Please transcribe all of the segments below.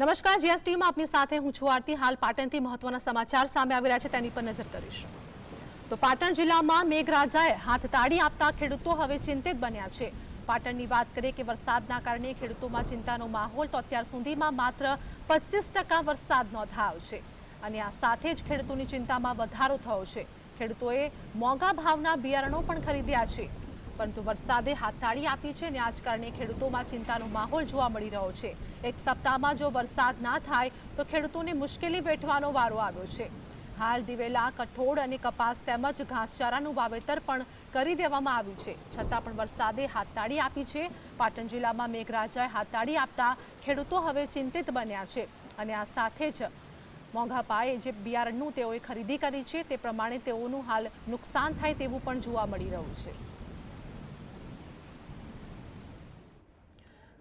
નમસ્કાર, જીએસટી માં આપની સાથે હું છું આરતી। હાલ પાટણથી મહત્વના સમાચાર સામે આવી રહ્યા છે, તેની પર નજર કરીશું। તો પાટણ જિલ્લામાં મેઘરાજાએ હાથતાળી આપતા ખેડૂતો હવે ચિંતિત બન્યા છે। પાટણની વાત કરીએ કે વરસાદના કારણે ખેડૂતોમાં ચિંતાનો માહોલ તો અત્યાર સુધીમાં માત્ર 25% વરસાદ નોંધાયો છે અને આ સાથે જ ખેડૂતોની ચિંતામાં વધારો થયો છે। ખેડૂતોએ મોંઘા ભાવના બિયારણો પણ ખરીદ્યા છે, પરંતુ વરસાદે હાથતાળી આપી છે અને આ જ કારણે ખેડૂતોમાં ચિંતાનો માહોલ જોવા મળી રહ્યો છે। એક સપ્તાહમાં જો વરસાદ ના થાય તો ખેડૂતોને મુશ્કેલી વેઠવાનો વારો આવ્યો છે। હાલ દિવેલા, કઠોળ અને કપાસ તેમજ ઘાસચારાનું વાવેતર પણ કરી દેવામાં આવ્યું છે, છતાં પણ વરસાદે હાથતાળી આપી છે। પાટણ જિલ્લામાં મેઘરાજાએ હાથતાળી આપતા ખેડૂતો હવે ચિંતિત બન્યા છે અને આ સાથે જ મોંઘા પાયે જે બિયારણનું તેઓએ ખરીદી કરી છે તે પ્રમાણે તેઓનું હાલ નુકસાન થાય તેવું પણ જોવા મળી રહ્યું છે।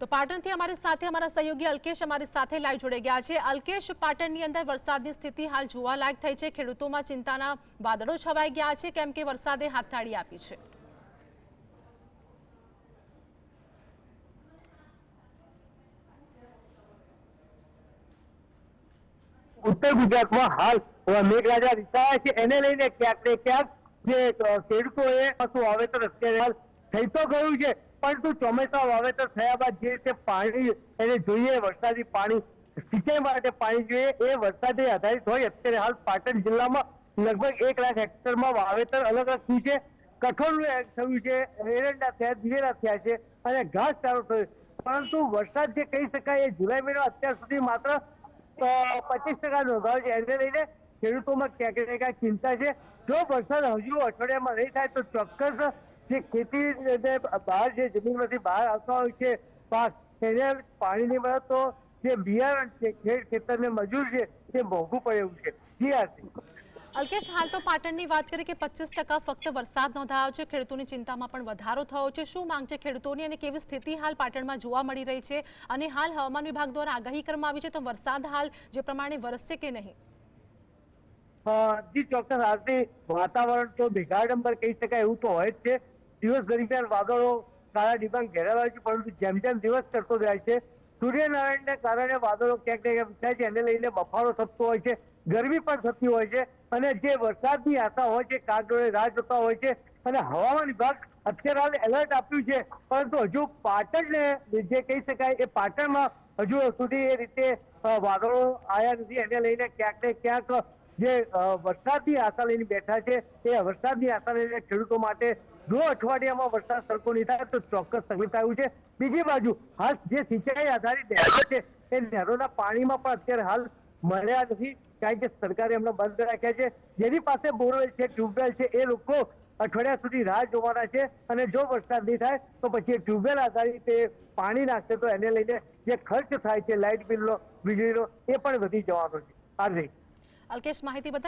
તો પાટણથી અમારી સાથે અમારા સહયોગી અલ્કેશ અમારી સાથે લાઈવ જોડાઈ ગયા છે। અલ્કેશ, પાટણની અંદર વરસાદની સ્થિતિ હાલ જોવાલાયક થઈ છે, ખેડૂતોમાં ચિંતાના વાદળો છવાઈ ગયા છે, કેમ કે વરસાદે હાથતાળી આપી છે। ઉત્તર ગુજરાતમાં હાલ મેઘરાજા રીસાયા છે, એને લઈને ક્યાંક ને ક્યાંક જે ખેડૂતોએ વાવેતર અત્યારે હાલ થઈ તો ગયું છે, પરંતુ ચોમાસા વાવેતર થયા બાદ જે રીતે પાણી એને જોઈએ, વરસાદી પાણી સિંચાઈ માટે પાણી જોઈએ, એ વરસાદે આધારિત હોય। અત્યારે હાલ પાટણ જિલ્લામાં લગભગ 1 લાખ હેક્ટરમાં વાવેતર અલગ અલગ થયું છે। કઠોળનું થયું છે, એરંડા થયા, દિવેલા થયા છે અને ઘાસચારો થયો, પરંતુ વરસાદ જે કહી શકાય એ જુલાઈ મહિનો અત્યાર સુધી માત્ર 25% નોંધાયો છે। એને લઈને ખેડૂતોમાં ક્યાંક ને ક્યાંક ચિંતા છે। જો વરસાદ હજુ અઠવાડિયામાં નહીં થાય તો ચોક્કસ જે ખેતી બહાર જે જમીનમાંથી બહાર આવતા હોય છે પાક, એને પાણી નહીં મળે તો જે બિયારણ છે, ખેતરને મજૂર છે, તે મોંઘું પડે એવું છે। જી આરતી। અલ્કેશ, હાલ તો પાટણની વાત કરીએ કે 25% ફક્ત વરસાદ નોંધાયો છે, ખેડૂતોની ચિંતામાં પણ વધારો થયો છે। શું માંગ છે ખેડૂતોની અને કેવી સ્થિતિ હાલ પાટણમાં જોવા મળી રહી છે અને હાલ હવામાન વિભાગ દ્વારા આગાહી કરવામાં આવી છે, તો વરસાદ હાલ જે પ્રમાણે વરસશે કે નહીં? જી ચોક્કસ આરતી, વાતાવરણ તો મેઘાડંબર કહી શકાય એવું તો હોય જ છે। દિવસ દરમિયાન વાદળો કાળા ડિબાંગ ઘેરાવા છે, પરંતુ જેમ જેમ દિવસ કરતો જાય છે સૂર્યનારાયણને કારણે વાદળો ક્યાંક ને ક્યાંક થાય છે, એને લઈને બફારો થતો હોય છે, ગરમી પણ થતી હોય છે અને જે વરસાદની આશા હોય છે કાગડોળે રાહ જોતા હોય છે અને હવામાન વિભાગ અત્યારે હાલ એલર્ટ આપ્યું છે, પરંતુ હજુ પાટણને જે કહી શકાય એ પાટણમાં હજુ સુધી એ રીતે વાદળો આવ્યા નથી। એને લઈને ક્યાંક ને ક્યાંક જે વરસાદની આશા લઈને બેઠા છે, એ વરસાદની આશા લઈને ખેડૂતો માટે જો અઠવાડિયામાં વરસાદ સરખો નહીં થાય તો ચોક્કસ તકલીફ આવ્યું છે। બીજી બાજુ હાલ જે સિંચાઈ આધારિત નહેરો છે એ નહેરોના પાણીમાં પણ અત્યારે હાલ મળ્યા નથી, કારણ કે સરકારે એમને બંધ રાખ્યા છે। જેની પાસે બોરવેલ છે, ટ્યુબવેલ છે, એ લોકો અઠવાડિયા સુધી રાહ જોવાના છે અને જો વરસાદ નહીં થાય તો પછી એ ટ્યુબવેલ આધારિત પાણી નાખશે તો એને લઈને જે ખર્ચ થાય છે લાઇટ બિલનો, વીજળીનો, એ પણ વધી જવાનો છે। અલ્કેશ, માહિતી બતા